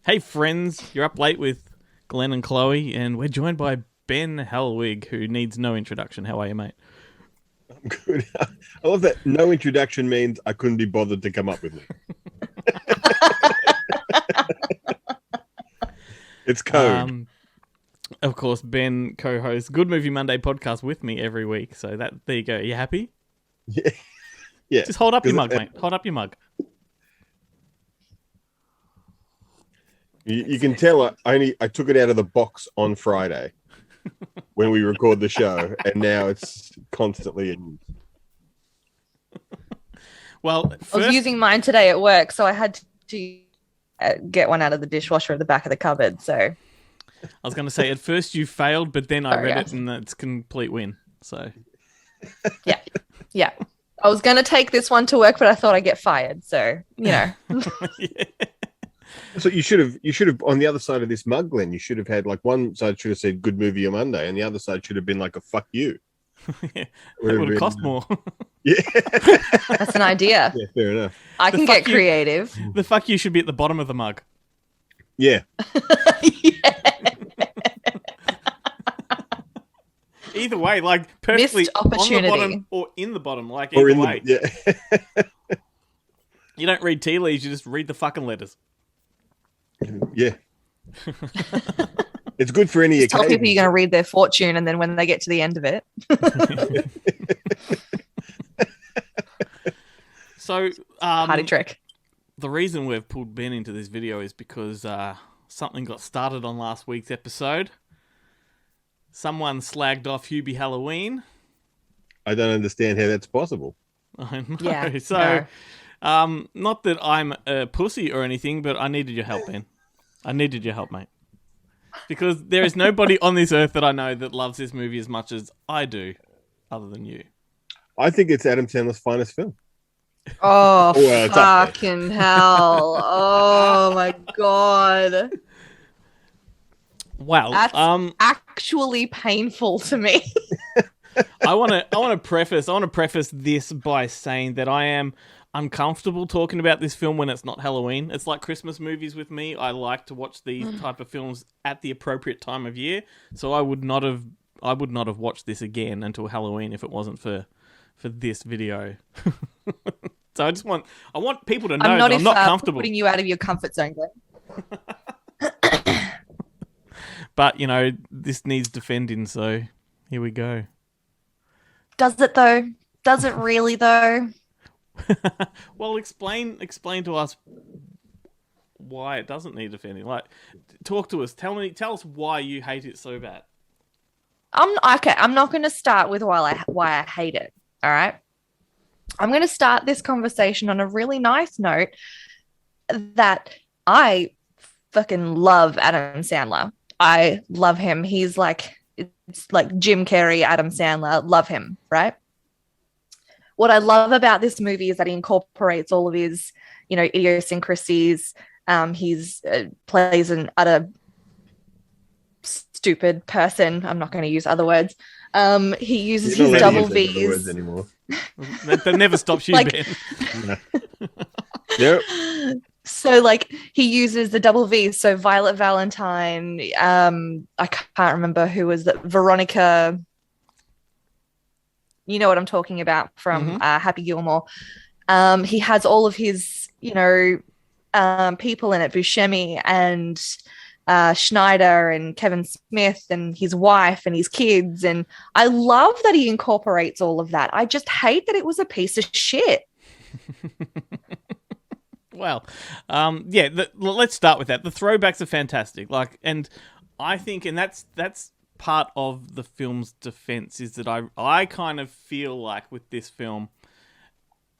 Hey friends, you're up late with Glenn and Chloe, and we're joined by Ben Hellwig, who needs no introduction. How are you, mate? I'm good. I love that no introduction means I couldn't be bothered to come up with it. It's code. Of course, Ben co-hosts Good Movie Monday podcast with me every week. So there you go. Are you happy? Yeah, yeah. Just hold up your mug, mate. Hold up your mug. You can tell I took it out of the box on Friday when we record the show, and now it's constantly in use. Well, I was using mine today at work, so I had to get one out of the dishwasher at the back of the cupboard. So I was going to say at first you failed, but then I read yes. it and it's a complete win. So yeah. I was going to take this one to work, but I thought I'd get fired. So, Yeah. So you should have on the other side of this mug, Glenn, you should have had like one side should have said "Good Movie on Monday," and the other side should have been like a "fuck you." Yeah, that would have cost more. Yeah, That's an idea. Yeah, fair enough. I can get creative. The fuck you should be at the bottom of the mug. Yeah. Either way, like perfectly Missed opportunity. on the bottom or in the bottom, like Or either way. yeah. You don't read tea leaves, you just read the fucking letters. Yeah. It's good for any Just tell occasion. people you're going to read their fortune, and then when they get to the end of it. So, Party trick. the reason we've pulled Ben into this video is because something got started on last week's episode. Someone slagged off Hubie Halloween. I don't understand how that's possible. I know. Yeah, So, not that I'm a pussy or anything, but I needed your help, Ben. I needed your help, mate. Because there is nobody on this earth that I know that loves this movie as much as I do, other than you. I think it's Adam Sandler's finest film. Oh, Well, it's up there. fucking hell. Oh, my God. Well, That's actually painful to me. I want to preface this by saying that I am uncomfortable talking about this film when it's not Halloween. It's like Christmas movies with me. I like to watch these type of films at the appropriate time of year. So I would not have watched this again until Halloween if it wasn't for this video. So I want people to know I'm not, that I'm not comfortable. putting you out of your comfort zone, Glenn. But this needs defending, so here we go. Does it, though? Does it really, though? Well, explain to us why it doesn't need defending. Like, talk to us. Tell us why you hate it so bad. I'm not going to start with why I hate it. All right. I'm going to start this conversation on a really nice note that I fucking love Adam Sandler. I love him. It's like Jim Carrey, Adam Sandler. Love him, right? What I love about this movie is that he incorporates all of his, idiosyncrasies. He's plays an utter stupid person. I'm not going to use other words. He uses his double V's. Anymore. That never stops you, Ben. Yep. So, he uses the double V's. So, Violet Valentine. I can't remember who was that. Veronica. You know what I'm talking about from Happy Gilmore. He has all of his, people in it, Buscemi and Schneider and Kevin Smith and his wife and his kids. And I love that he incorporates all of that. I just hate that it was a piece of shit. Well, let's start with that. The throwbacks are fantastic. And I think, and that's part of the film's defense, is that I kind of feel like with this film,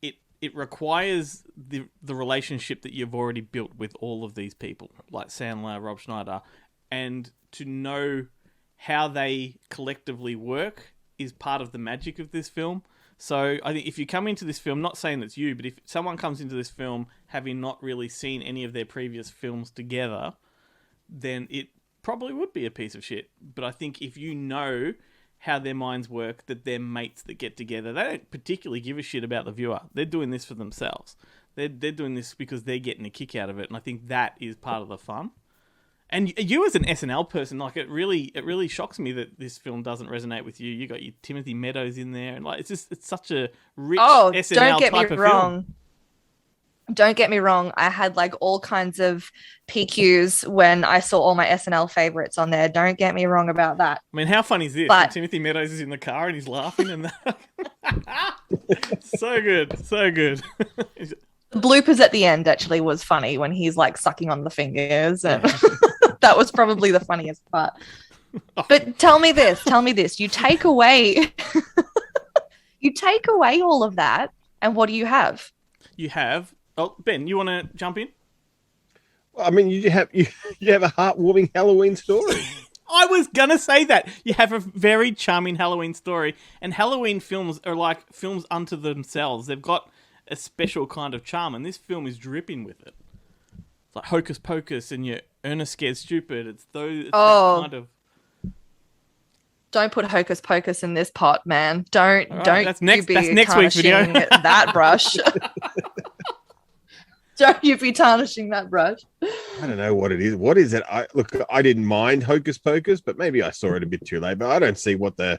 it requires the relationship that you've already built with all of these people, like Sandler, Rob Schneider, and to know how they collectively work is part of the magic of this film. So I think if you come into this film, not saying it's you, but if someone comes into this film having not really seen any of their previous films together, then it probably would be a piece of shit. But I think if you know how their minds work, that they're mates that get together, they don't particularly give a shit about the viewer. They're doing this for themselves. They're doing this because they're getting a kick out of it, and I think that is part of the fun. And you as an SNL person, like it really shocks me that this film doesn't resonate with you. You got your Timothy Meadows in there, and like it's such a rich SNL don't get type me of wrong. film. Don't get me wrong. I had like all kinds of PQs when I saw all my SNL favorites on there. Don't get me wrong about that. I mean, how funny is this? But Timothy Meadows is in the car and he's laughing, and so good, so good. the bloopers at the end actually was funny when he's like sucking on the fingers, and that was probably the funniest part. But tell me this: you take away, all of that, and what do you have? You have. Oh, Ben, you want to jump in? Well, I mean, you have a heartwarming Halloween story. I was gonna say that you have a very charming Halloween story, and Halloween films are like films unto themselves. They've got a special kind of charm, and this film is dripping with it. It's like Hocus Pocus and your Ernest Scared Stupid. It's that kind of. Don't put Hocus Pocus in this pot, man. Don't. That's next week's video. That brush. Don't you be tarnishing that brush. I don't know what it is. What is it? I didn't mind Hocus Pocus, but maybe I saw it a bit too late. But I don't see what the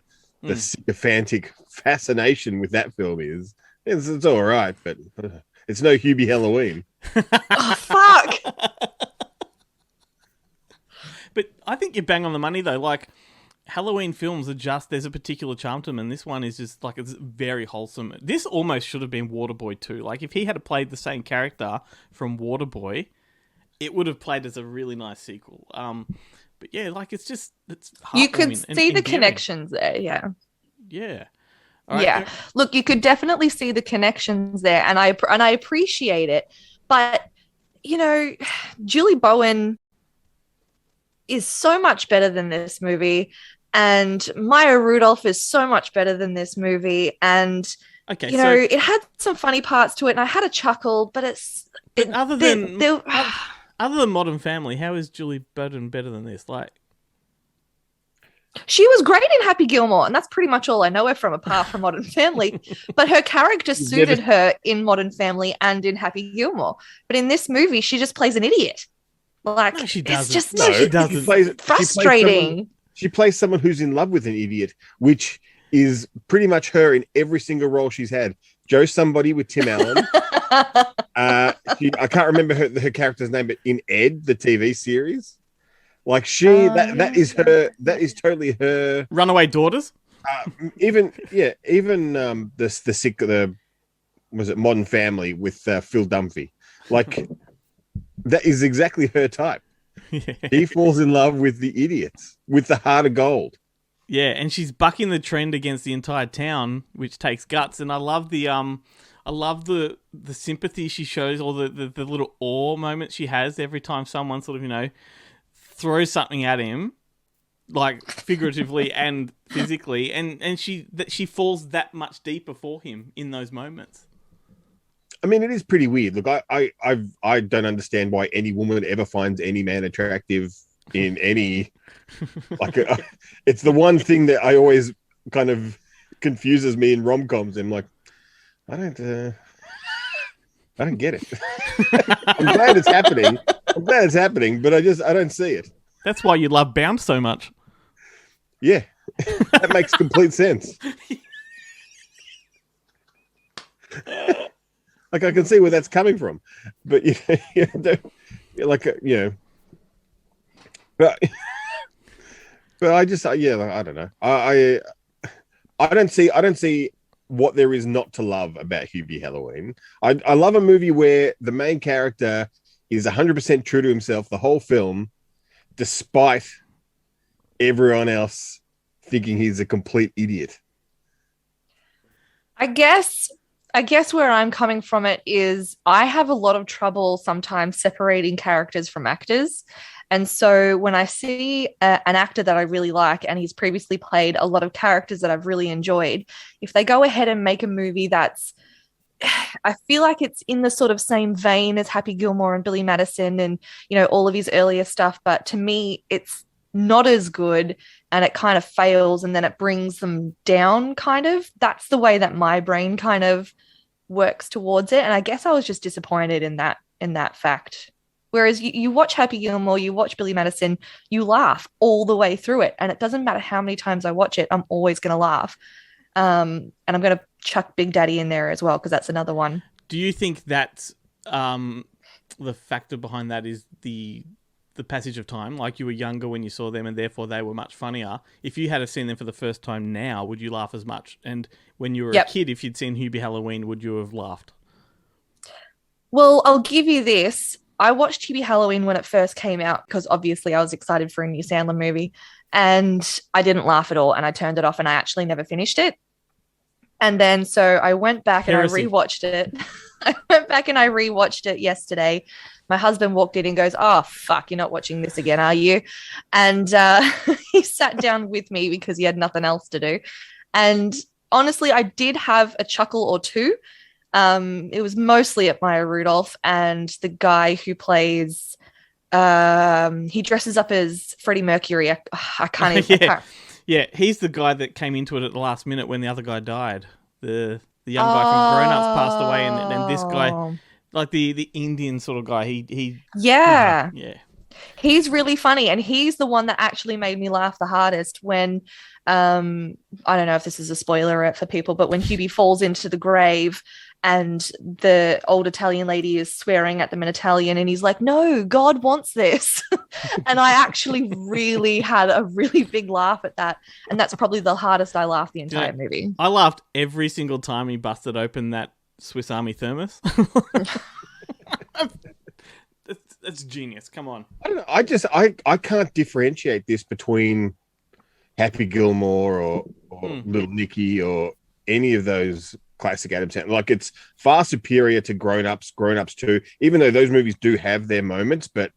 sycophantic fascination with that film is. It's all right, but it's no Hubie Halloween. Oh, fuck. But I think you're bang on the money, though. Like, Halloween films are just, there's a particular charm to them, and this one is just, like, it's very wholesome. This almost should have been Waterboy 2. Like, if he had played the same character from Waterboy, it would have played as a really nice sequel. But yeah, like, it's you could see the connections there, yeah. Yeah. Right. Yeah. Look, you could definitely see the connections there, and I appreciate it. But, you know, Julie Bowen is so much better than this movie, and Maya Rudolph is so much better than this movie, and you know, it had some funny parts to it, and I had a chuckle, but other than Modern Family, how is Julie Bowen better than this? Like, she was great in Happy Gilmore, and that's pretty much all I know her from, apart from Modern Family. But her character suited her in Modern Family and in Happy Gilmore. But in this movie, she just plays an idiot. Like, no, she doesn't. It's just she doesn't. frustrating. She plays someone who's in love with an idiot, which is pretty much her in every single role she's had. Joe Somebody with Tim Allen. I can't remember her character's name, but in Ed, the TV series. Like that is totally her. Runaway Daughters. Was it Modern Family with Phil Dunphy? Like that is exactly her type. Yeah. He falls in love with the idiots with the heart of gold. Yeah, and she's bucking the trend against the entire town, which takes guts. And I love the sympathy she shows, or the little awe moment she has every time someone sort of, you know, throws something at him, like figuratively and physically, and she falls that much deeper for him in those moments. I mean, it is pretty weird. Look, I don't understand why any woman ever finds any man attractive in any. Like, it's the one thing that I always kind of confuses me in rom-coms. I'm like, I don't get it. I'm glad it's happening, but I don't see it. That's why you love Bound so much. Yeah, that makes complete sense. Like, I can see where that's coming from, but but I just, I don't know. I don't see what there is not to love about Hubie Halloween. I love a movie where the main character is 100% true to himself the whole film, despite everyone else thinking he's a complete idiot. I guess where I'm coming from it is I have a lot of trouble sometimes separating characters from actors. And so when I see an actor that I really like, and he's previously played a lot of characters that I've really enjoyed, if they go ahead and make a movie that's, I feel like it's in the sort of same vein as Happy Gilmore and Billy Madison and, you know, all of his earlier stuff. But to me, it's not as good, and it kind of fails, and then it brings them down kind of. That's the way that my brain kind of works towards it. And I guess I was just disappointed in that fact. Whereas you watch Happy Gilmore, you watch Billy Madison, you laugh all the way through it. And it doesn't matter how many times I watch it, I'm always going to laugh. And I'm going to chuck Big Daddy in there as well, because that's another one. Do you think that's the factor behind that is the passage of time? Like, you were younger when you saw them and therefore they were much funnier. If you had seen them for the first time now, would you laugh as much? And when you were a kid, if you'd seen Hubie Halloween, would you have laughed? Well, I'll give you this. I watched Hubie Halloween when it first came out because obviously I was excited for a new Sandler movie, and I didn't laugh at all, and I turned it off, and I actually never finished it. And then so I went back and I rewatched it. I went back and I rewatched it yesterday. My husband walked in and goes, "Oh, fuck, you're not watching this again, are you?" And he sat down with me because he had nothing else to do. And honestly, I did have a chuckle or two. It was mostly at Maya Rudolph and the guy who plays, he dresses up as Freddie Mercury. I can't even. Yeah, he's the guy that came into it at the last minute when the other guy died. The young guy from Grown Ups passed away, and this guy, like the Indian sort of guy, he yeah. He's really funny, and he's the one that actually made me laugh the hardest when, I don't know if this is a spoiler for people, but when Hubie falls into the grave and the old Italian lady is swearing at them in Italian, and he's like, "No, God wants this." And I actually really had a really big laugh at that. And that's probably the hardest I laughed the entire movie. I laughed every single time he busted open that Swiss Army thermos. That's genius. Come on. I don't know. I can't differentiate this between Happy Gilmore or Little Nicky or any of those classic Adam Sandler. Like, it's far superior to Grown Ups 2, even though those movies do have their moments. But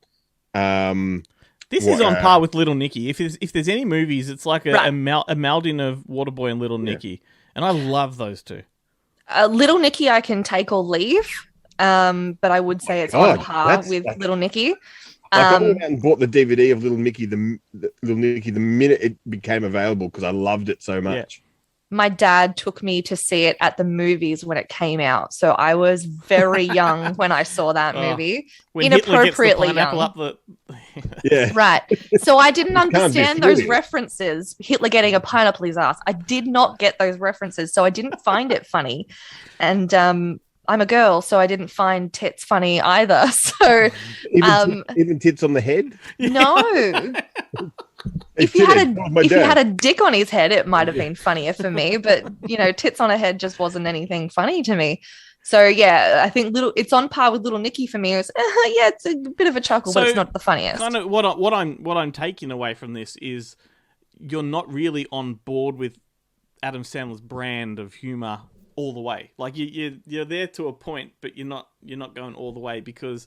this is on par with Little Nicky. If there's any movies, it's like a melding of Waterboy and Little Nicky, and I love those two. Little Nicky, I can take or leave. But I would say it's on par with Little Nicky. I went out and bought the DVD of Little Nicky the minute it became available because I loved it so much. Yeah. My dad took me to see it at the movies when it came out, so I was very young when I saw that movie. Inappropriately young. Yeah, right. So I didn't understand those references. Hitler getting a pineapple his ass. I did not get those references, so I didn't find it funny. And I'm a girl, so I didn't find tits funny either. So even tits on the head? No. If you had a dick on his head, it might have been funnier for me, but tits on a head just wasn't anything funny to me. So yeah, I think it's on par with Little Nicky for me. It's a bit of a chuckle, but it's not the funniest. Kind of what I'm taking away from this is you're not really on board with Adam Sandler's brand of humor all the way. Like you're there to a point, but you're not going all the way, because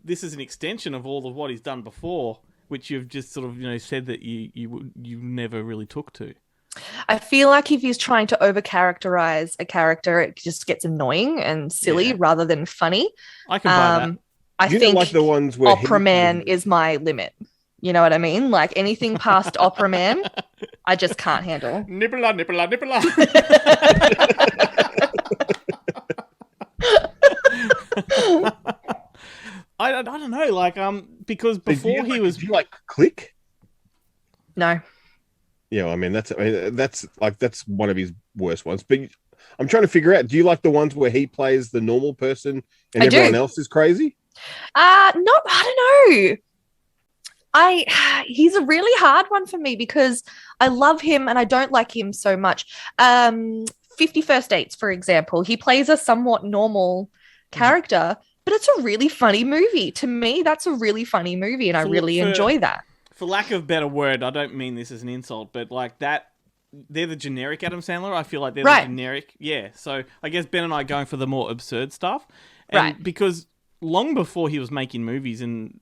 this is an extension of all of what he's done before, which you've just sort of said that you never really took to. I feel like if he's trying to over-characterize a character, it just gets annoying and silly rather than funny. I can buy that. I think like the ones where Opera Man is my limit. You know what I mean? Like anything past Opera Man, I just can't handle. Nibbler. I don't know, like because before he was. Did you like Click? No. Yeah, I mean that's one of his worst ones. But I'm trying to figure out, do you like the ones where he plays the normal person and everyone else is crazy? I don't know. He's a really hard one for me because I love him and I don't like him so much. 50 First Dates, for example, he plays a somewhat normal character, but it's a really funny movie. To me, that's a really funny movie, and I really enjoy that. For lack of a better word, I don't mean this as an insult, but like that, they're the generic Adam Sandler. I feel like they're the generic. Yeah, so I guess Ben and I are going for the more absurd stuff. And because long before he was making movies, and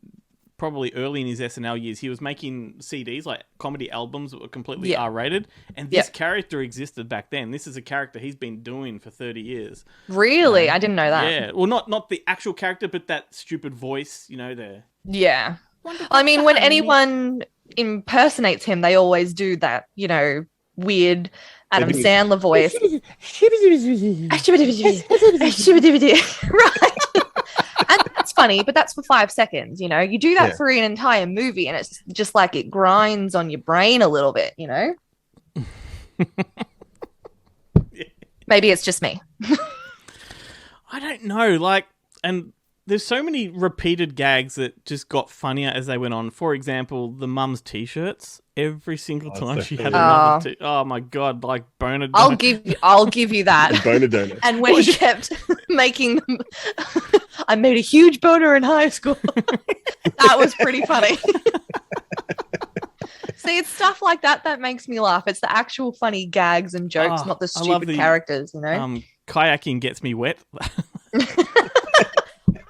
probably early in his SNL years, he was making CDs, like comedy albums that were completely R-rated. And this character existed back then. This is a character he's been doing for 30 years. Really? I didn't know that. Yeah. Well, not the actual character, but that stupid voice, there. Yeah. I mean, when anyone impersonates him, they always do that, weird Adam Maybe- Sandler voice. Right. And that's funny, but that's for 5 seconds, you know. You do that Yeah. for an entire movie, and it's just like it grinds on your brain a little bit, you know. Maybe it's just me. I don't know, like, and there's so many repeated gags that just got funnier as they went on. For example, the mum's t-shirts. Every single Oh, time so she funny. had another oh my god, like boner. I'll give you that. Boner donut. And when he kept making them, I made a huge boner in high school. That was pretty funny. See, it's stuff like that that makes me laugh. It's the actual funny gags and jokes, not the I love stupid characters, you know? Kayaking gets me wet.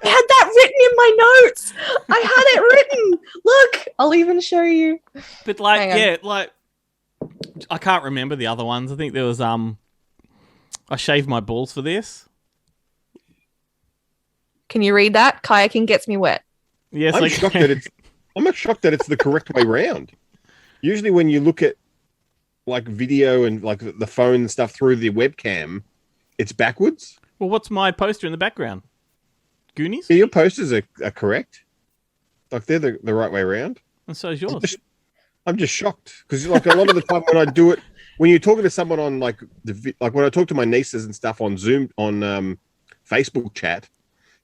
I had that written in my notes. I had it written. Look, I'll even show you. But like, Hang on. yeah, like I can't remember the other ones. I think there was I shaved my balls for this. Can you read that? Kayaking gets me wet. Yes, I'm shocked that it's the correct way round. Usually when you look at like video and like the phone and stuff through the webcam, it's backwards. Well, what's my poster in the background? Goonies? Yeah, your posters are correct. Like they're the right way around. And so is yours. I'm just shocked because like a lot of the time when I do it, when you're talking to someone on like like when I talk to my nieces and stuff on Zoom on Facebook chat,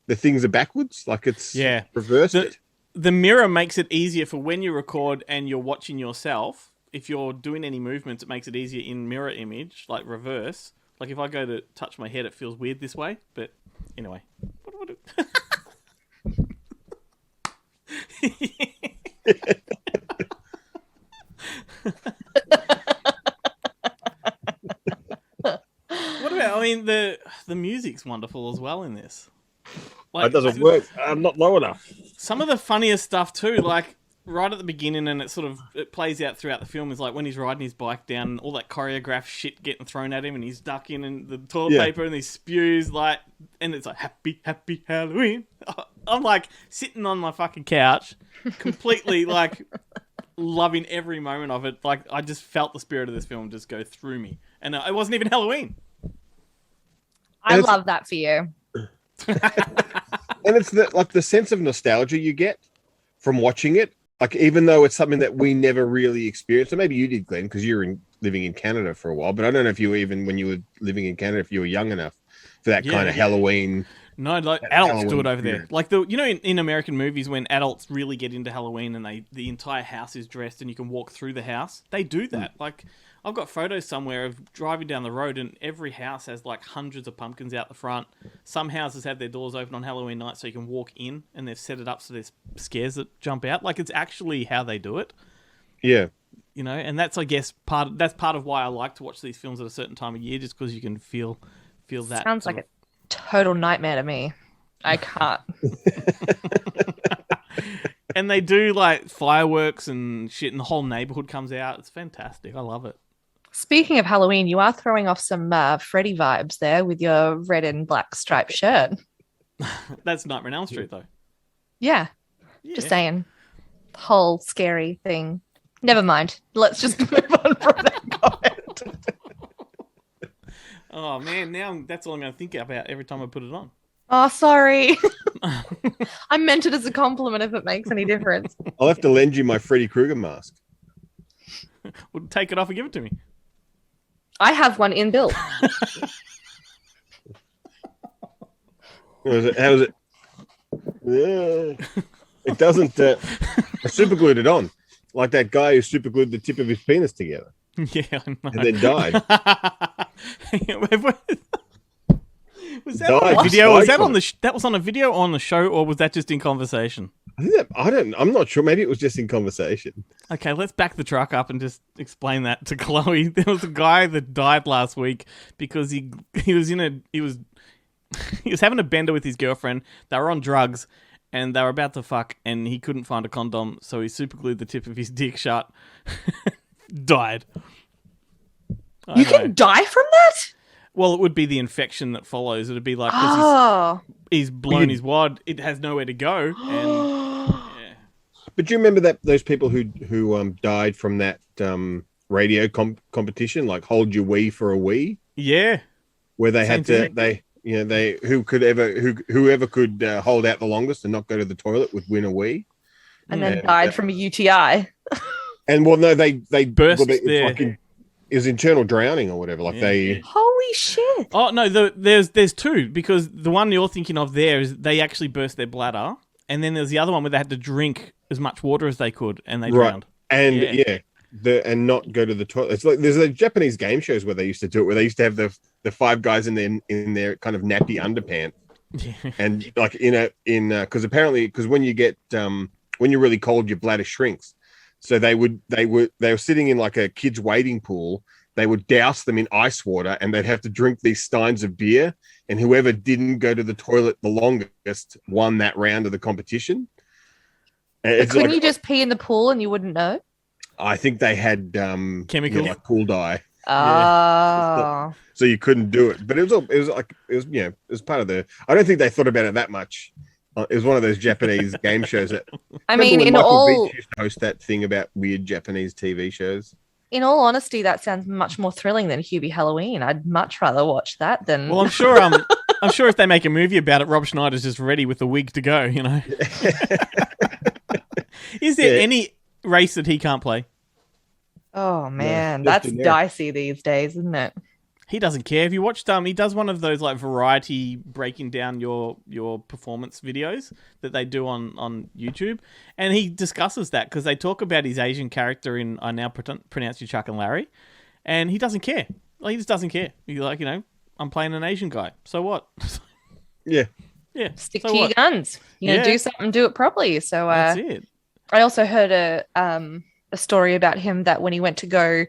the things are backwards. Like it's reversed. The mirror makes it easier for when you record and you're watching yourself. If you're doing any movements, it makes it easier in mirror image, like reverse. Like if I go to touch my head, it feels weird this way. But anyway. What about? I mean, the music's wonderful as well in this. Like, It doesn't work. I'm not low enough. Some of the funniest stuff too, like right at the beginning, and it plays out throughout the film, is like when he's riding his bike down, and all that choreographed shit getting thrown at him, and he's ducking in the toilet paper, and he spews like, and it's like happy Halloween. I'm like sitting on my fucking couch, completely like loving every moment of it. Like I just felt the spirit of this film just go through me, and it wasn't even Halloween. I love that for you. And it's the sense of nostalgia you get from watching it. Like even though it's something that we never really experienced, or maybe you did, Glenn, because you were living in Canada for a while. But I don't know if you were even when you were living in Canada, if you were young enough for that kind of Halloween. No, like adults Halloween do it over period. there. Like in American movies when adults really get into Halloween and the entire house is dressed and you can walk through the house, they do that. Like I've got photos somewhere of driving down the road and every house has like hundreds of pumpkins out the front. Some houses have their doors open on Halloween night so you can walk in, and they've set it up so there's scares that jump out. Like it's actually how they do it. Yeah. You know, and that's I guess part of why I like to watch these films at a certain time of year, just because you can feel that. Sounds like a total nightmare to me. I can't. And they do like fireworks and shit, and the whole neighborhood comes out. It's fantastic. I love it. Speaking of Halloween, you are throwing off some Freddie vibes there with your red and black striped shirt. That's Nightmare on Elm Street, though. Yeah. Just saying. The whole scary thing. Never mind. Let's just move on from that comment. Oh man, now that's all I'm going to think about every time I put it on. Oh, sorry. I meant it as a compliment if it makes any difference. I'll have to lend you my Freddy Krueger mask. Well, take it off and give it to me. I have one inbuilt. How is it? Yeah. It doesn't. I superglued it on, like that guy who superglued the tip of his penis together. Yeah, I know. And then died. Was that on a video? Was that on that was on a video on the show, or was that just in conversation? I'm not sure. Maybe it was just in conversation. Okay, let's back the truck up and just explain that to Chloe. There was a guy that died last week because he was having a bender with his girlfriend. They were on drugs and they were about to fuck, and he couldn't find a condom, so he superglued the tip of his dick shut. Died. You can die from that? Well, it would be the infection that follows. It would be like, because he's blown his wad, it has nowhere to go. And, But do you remember those people who died from that radio competition, like Hold Your Wee for a Wee, Yeah. where they Same had to thing. whoever could hold out the longest and not go to the toilet would win a wee. And then And, died from a UTI. And well, no, they Burst it's there. like it was internal drowning or whatever. Like Yeah. they, Holy shit. Oh no, there's two, because the one you're thinking of there is they actually burst their bladder, and then there's the other one where they had to drink as much water as they could and they Right. drowned. and Yeah. and not go to the toilet. It's like there's a Japanese game shows where they used to do it, where they used to have the five guys in their kind of nappy underpants, Yeah. and like because when you get when you're really cold, your bladder shrinks. So they were sitting in like a kid's wading pool. They would douse them in ice water, and they'd have to drink these steins of beer. And whoever didn't go to the toilet the longest won that round of the competition. But couldn't you just pee in the pool and you wouldn't know? I think they had Chemical? like pool dye, Oh. so you couldn't do it. But it was part of the. I don't think they thought about it that much. It was one of those Japanese game shows that. I Remember mean, when in Michael all Beach used to host that thing about weird Japanese TV shows. honesty, that sounds much more thrilling than Hubie Halloween. I'd much rather watch that than Well, I'm sure if they make a movie about it, Rob Schneider's just ready with the wig to go, you know. Is there Yeah. any race that he can't play? Oh man, just that's generic. dicey these days, isn't it? He doesn't care. Have you watched he does one of those like variety breaking down your performance videos that they do on YouTube, and he discusses that because they talk about his Asian character in I Now Pronounce You Chuck and Larry, and he doesn't care. Like, he just doesn't care. He's like, I'm playing an Asian guy. So what? Yeah, Yeah. Stick so to your what? guns. You're Yeah. gonna do something, do it properly. So That's it. I also heard a story about him that when he went to go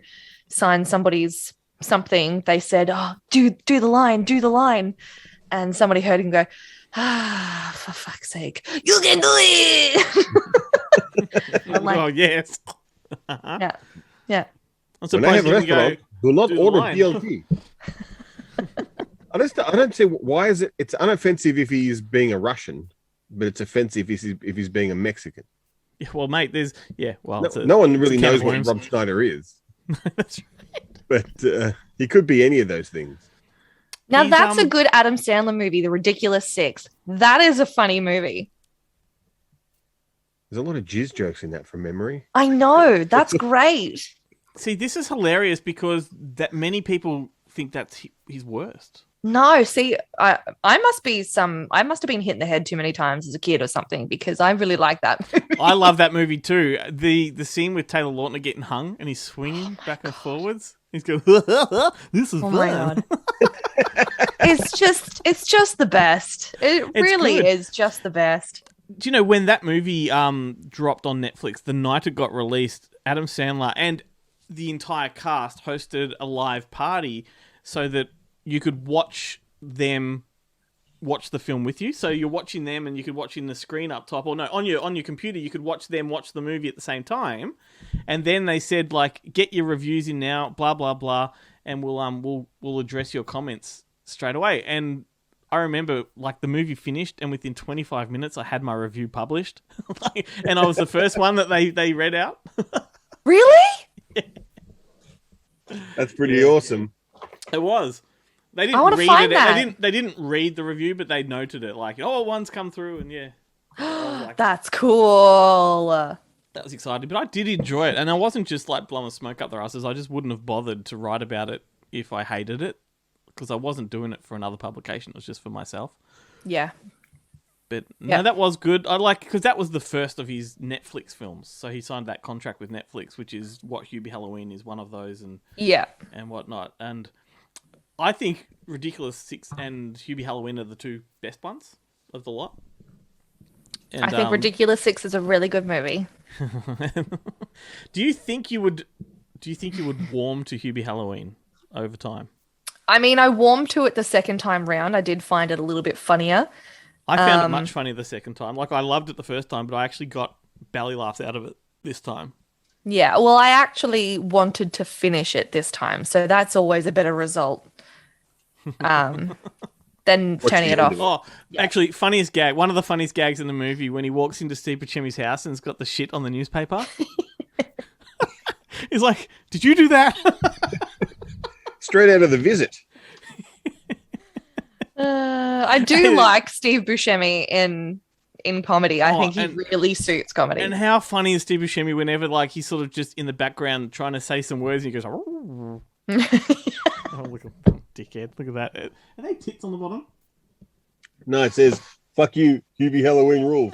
sign somebody's something, they said, "Oh, do the line," and somebody heard him go, "Ah, for fuck's sake, you can do it!" I'm like, Oh yes. yeah, yeah. I'm when they surprised have you didn't go. restaurants, do not do the order line. DLT. I don't see why is it. It's unoffensive if he's being a Russian, but it's offensive if he's being a Mexican. Yeah, well, mate, No one really a can knows of what worms. Rob Schneider is, That's but he could be any of those things. Now He's, that's a good Adam Sandler movie, The Ridiculous Six. That is a funny movie. There's a lot of jizz jokes in that from memory. I know. That's great. See, this is hilarious because that many people think that's his worst. No, see, I must have been hit in the head too many times as a kid or something, because I really like that movie. I love that movie too. The scene with Taylor Lautner getting hung and he's swinging back and forwards. He's going, "This is Oh fun." my god. It's just the best. It really good. is just the best. Do you know when that movie dropped on Netflix, the night it got released, Adam Sandler and the entire cast hosted a live party so that you could watch the film with you. So you're watching them and you could watch in the screen up top, or no, on your computer you could watch them watch the movie at the same time. And then they said, like, get your reviews in now, blah blah blah, and we'll address your comments straight away. And I remember, like, the movie finished, and within 25 minutes, I had my review published, and I was the first one that they read out. Really? That's pretty awesome. It was. They I didn't wanna read find it. that. They didn't read the review, but they noted it, like, oh, one's come through, and yeah, That's cool. that was exciting. But I did enjoy it, and I wasn't just like blowing smoke up their asses. I just wouldn't have bothered to write about it if I hated it, because I wasn't doing it for another publication. It was just for myself. Yeah. But no, Yeah. that was good. I like, because that was the first of his Netflix films. So he signed that contract with Netflix, which is what Hubie Halloween is one of those, and Yeah. whatnot. And I think Ridiculous Six and Hubie Halloween are the two best ones of the lot. And, I think Ridiculous Six is a really good movie. Do you think you would warm to Hubie Halloween over time? I mean, I warmed to it the second time round. I did find it a little bit funnier. I found it much funnier the second time. Like, I loved it the first time, but I actually got belly laughs out of it this time. Yeah, well, I actually wanted to finish it this time, so that's always a better result than turning the it end off. of it? Oh, actually, funniest gag. One of the funniest gags in the movie when he walks into Steve Buscemi's house and has got the shit on the newspaper. He's like, Did you do that? Straight out of The Visit. I do like Steve Buscemi in comedy. I think he really suits comedy. And how funny is Steve Buscemi whenever like he's sort of just in the background trying to say some words and he goes, oh, look at that dickhead. Look at that. Are they tits on the bottom? No, it says, fuck you, Hubie Halloween rules.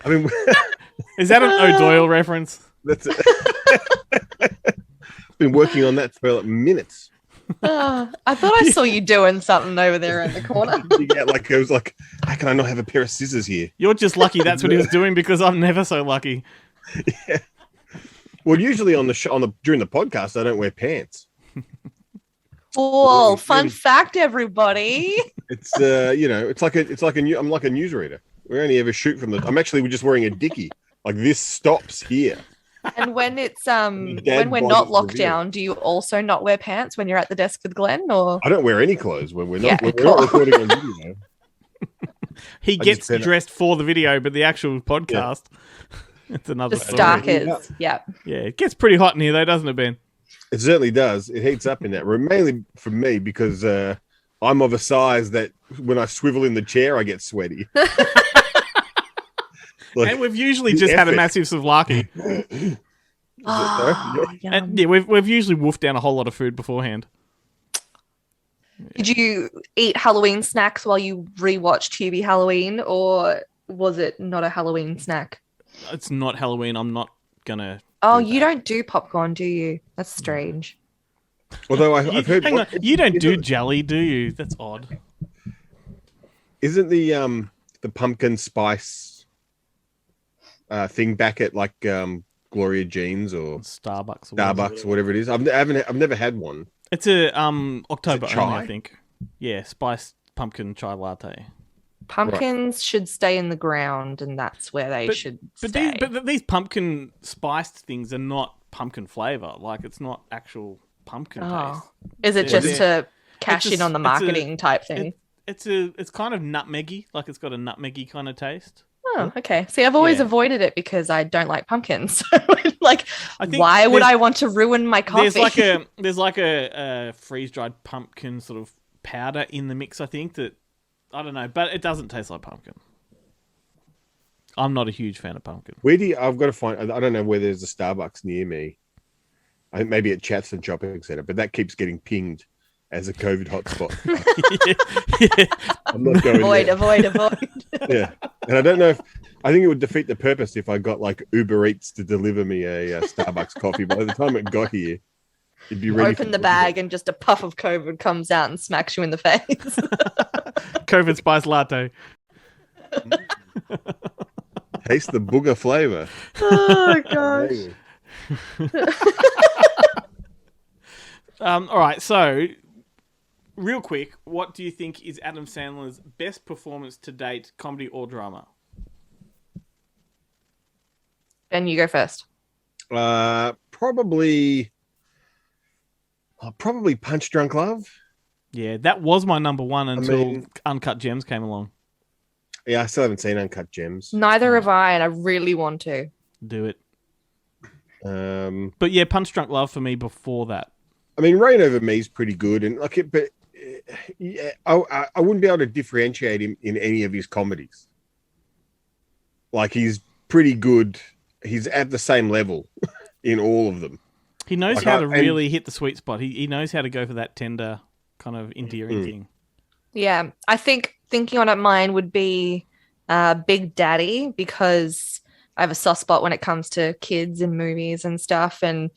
I mean, is that an O'Doyle reference? That's it. Been working on that for like minutes. I thought I saw you doing something over there in the corner. Yeah, like I was like, how can I not have a pair of scissors here? You're just lucky that's what he was doing because I'm never so lucky. Yeah. Well, usually on the during the podcast, I don't wear pants. Oh, fun fact, everybody! It's it's like I'm like a newsreader. We only ever shoot from I'm actually just wearing a dickie. Like this stops here. And when it's when we're not locked down, do you also not wear pants when you're at the desk with Glenn? Or I don't wear any clothes when we're not. Yeah, we're cool. not recording on video. He gets dressed for the video, but the actual podcast, it's another just story. starkers. Yeah. Yeah, it gets pretty hot in here though, doesn't it, Ben? It certainly does. It heats up in that room, mainly for me because I'm of a size that when I swivel in the chair, I get sweaty. Like, and we've usually just had a massive souvlaki. And, yeah, we've usually wolfed down a whole lot of food beforehand. Did you eat Halloween snacks while you rewatched Hubie Halloween, or was it not a Halloween snack? It's not Halloween. I'm not gonna. Oh, you don't do popcorn, do you? That's strange. Although I've heard. Hang on, you don't do jelly, do you? That's odd. Isn't the pumpkin spice thing back at like Gloria Jean's or Starbucks or whatever it is? I've never had one. It's a October chai? only, I think. Yeah, spiced pumpkin chai latte. Pumpkins should stay in the ground, and that's where they should stay. But these pumpkin spiced things are not pumpkin flavor. Like it's not actual pumpkin taste. Is it just to cash in on the marketing type thing? It's kind of nutmeggy. Like it's got a nutmeggy kind of taste. Oh, okay. See, I've always avoided it because I don't like pumpkins. So, like, why would I want to ruin my coffee? There's like a freeze dried pumpkin sort of powder in the mix. I think that I don't know, but it doesn't taste like pumpkin. I'm not a huge fan of pumpkin. I've got to find. I don't know where there's a Starbucks near me. I think maybe at Chatston Shopping Centre, but that keeps getting pinged as a COVID hotspot. Yeah. I'm not going avoid. Yeah, and I don't know I think it would defeat the purpose if I got like Uber Eats to deliver me a Starbucks coffee. By the time it got here, it'd be ready. Open the bag and just a puff of COVID comes out and smacks you in the face. COVID spice latte. Taste the booger flavor. Oh gosh. All right, so real quick, what do you think is Adam Sandler's best performance to date, comedy or drama? Ben, you go first. Probably Punch Drunk Love. Yeah, that was my number one until Uncut Gems came along. Yeah, I still haven't seen Uncut Gems. Neither have I, and I really want to. Do it. But yeah, Punch Drunk Love for me before that. I mean, Rain Over Me is pretty good, and like it, but yeah, I wouldn't be able to differentiate him in any of his comedies. Like he's pretty good. He's at the same level in all of them. He knows how to really hit the sweet spot. He knows how to go for that tender kind of endearing thing. Yeah, I think thinking on it, mine would be Big Daddy, because I have a soft spot when it comes to kids in movies and stuff, and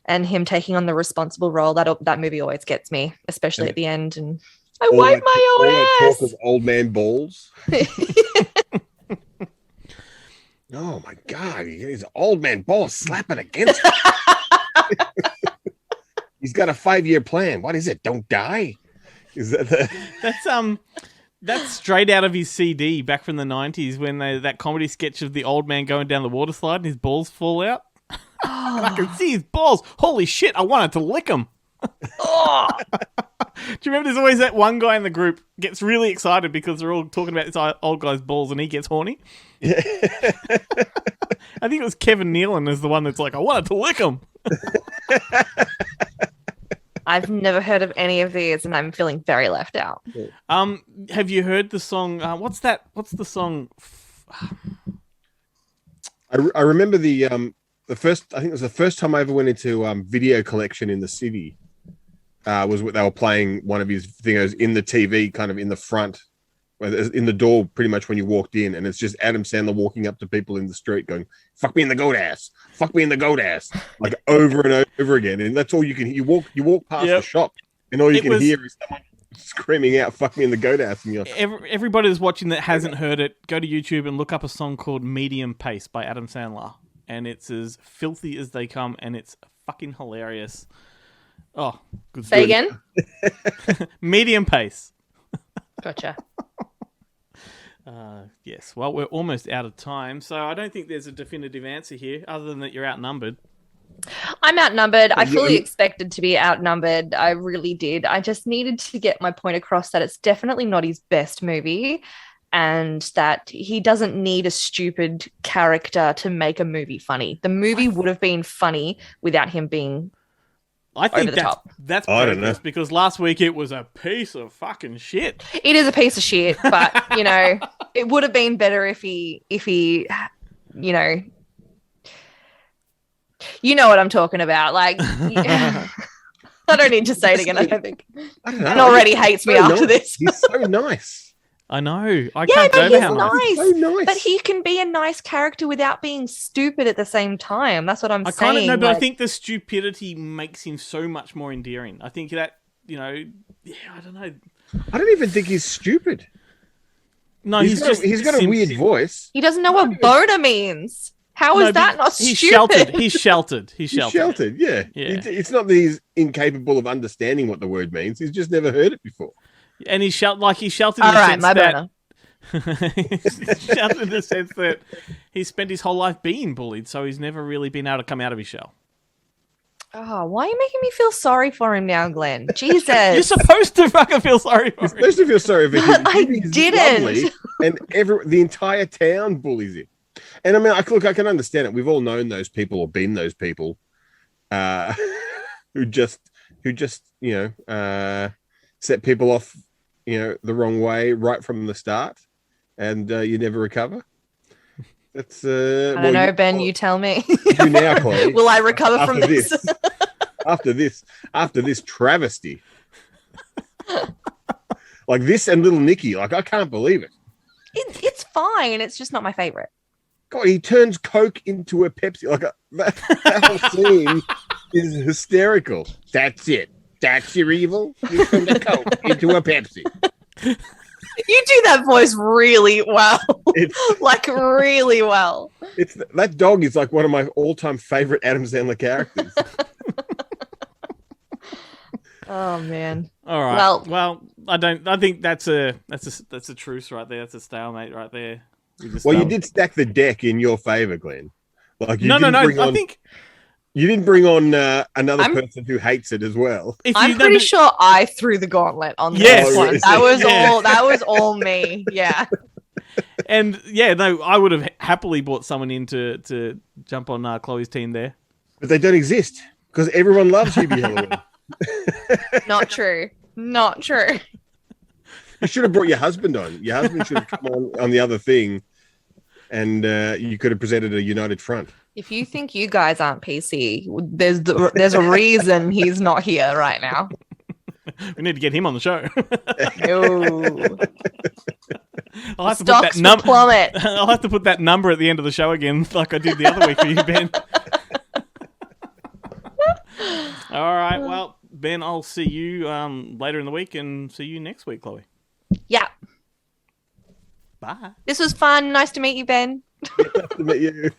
him taking on the responsible role. That movie always gets me, especially at the end. And I wipe my own ass. Talk of old man balls. Oh my God, he's old man balls slapping against him. He's got a 5-year plan. What is it? Don't die. Is that that's straight out of his CD back from the 90s when that comedy sketch of the old man going down the water slide and his balls fall out. And I can see his balls. Holy shit, I wanted to lick them. Oh, Do you remember there's always that one guy in the group gets really excited because they're all talking about this old guy's balls and he gets horny? Yeah. I think it was Kevin Nealon is the one that's like, I wanted to lick him. I've never heard of any of these, and I'm feeling very left out. Have you heard the song? What's that? What's the song? I remember the first. I think it was the first time I ever went into video collection in the city. Was what they were playing one of his thingos in the TV, kind of in the front, in the door, pretty much when you walked in, and it's just Adam Sandler walking up to people in the street, going, "Fuck me in the goat ass, fuck me in the goat ass," like over and over again, and that's all you can. You walk past the shop, and all you can hear is someone screaming out, "Fuck me in the goat ass!" And you're everybody who's watching that hasn't heard it, go to YouTube and look up a song called "Medium Pace" by Adam Sandler, and it's as filthy as they come, and it's fucking hilarious. Oh, good. Say again? Medium Pace. Gotcha. Yes. Well, we're almost out of time, so I don't think there's a definitive answer here, other than that you're outnumbered. I'm outnumbered. I fully expected to be outnumbered. I really did. I just needed to get my point across that it's definitely not his best movie, and that he doesn't need a stupid character to make a movie funny. The movie would have been funny without him being I think over the top. that's I don't know. progress, because last week it was a piece of fucking shit. It is a piece of shit, but it would have been better if he, you know what I'm talking about. Like, I don't need to say it again. I don't think. I don't know. And already hates me after this. He's so nice. I know. I Yeah, can't but go he's how nice. nice. So nice. But he can be a nice character without being stupid at the same time. That's what I'm I saying. kind of know, but I like- think the stupidity makes him so much more endearing. I think that, I don't know. I don't even think he's stupid. No, he's got a weird voice. he doesn't know what boner means. How is that not He's stupid? sheltered. He's sheltered. He's He's sheltered, yeah. Yeah. It's not that he's incapable of understanding what the word means. He's just never heard it before. And he's sheltered in All the right, sense my that boner. he's sheltered in the sense that he spent his whole life being bullied, so he's never really been able to come out of his shell. Oh, why are you making me feel sorry for him now, Glenn? Jesus. You're supposed to fucking feel sorry for You're him. supposed to feel sorry for him. I He's didn't. lovely, and the entire town bullies him. And I mean, I can understand it. We've all known those people or been those people who just set people off, the wrong way right from the start, and you never recover. That's I don't know, Ben, you tell me. you now, Chloe. Will I recover after from this? after this travesty, like this and Little Nicky, like I can't believe it. It's fine. It's just not my favorite. God, he turns Coke into a Pepsi. Like that whole scene is hysterical. That's it. That's your evil. You turn the Coke into a Pepsi. You do that voice really well. It's Like really well. that dog is like one of my all-time favorite Adam Sandler characters. Oh man. All right. Well- I think that's a truce right there. That's a stalemate right there. Well, you did stack the deck in your favor, Glenn. Like No. I think you didn't bring on another person who hates it as well. if I'm you pretty sure I threw the gauntlet on Yes. this Oh, one. really? That was all me. Yeah. And I would have happily brought someone in to jump on Chloe's team there. But they don't exist because everyone loves Hubie Halloween. Not true. Not true. You should have brought your husband on. Your husband should have come on the other thing, and you could have presented a united front. If you think you guys aren't PC, there's a reason he's not here right now. We need to get him on the show. No. I'll have to put Stocks that will plummet. I'll have to put that number at the end of the show again, like I did the other week for you, Ben. All right. Well, Ben, I'll see you later in the week, and see you next week, Chloe. Yeah. Bye. This was fun. Nice to meet you, Ben. Nice to meet you.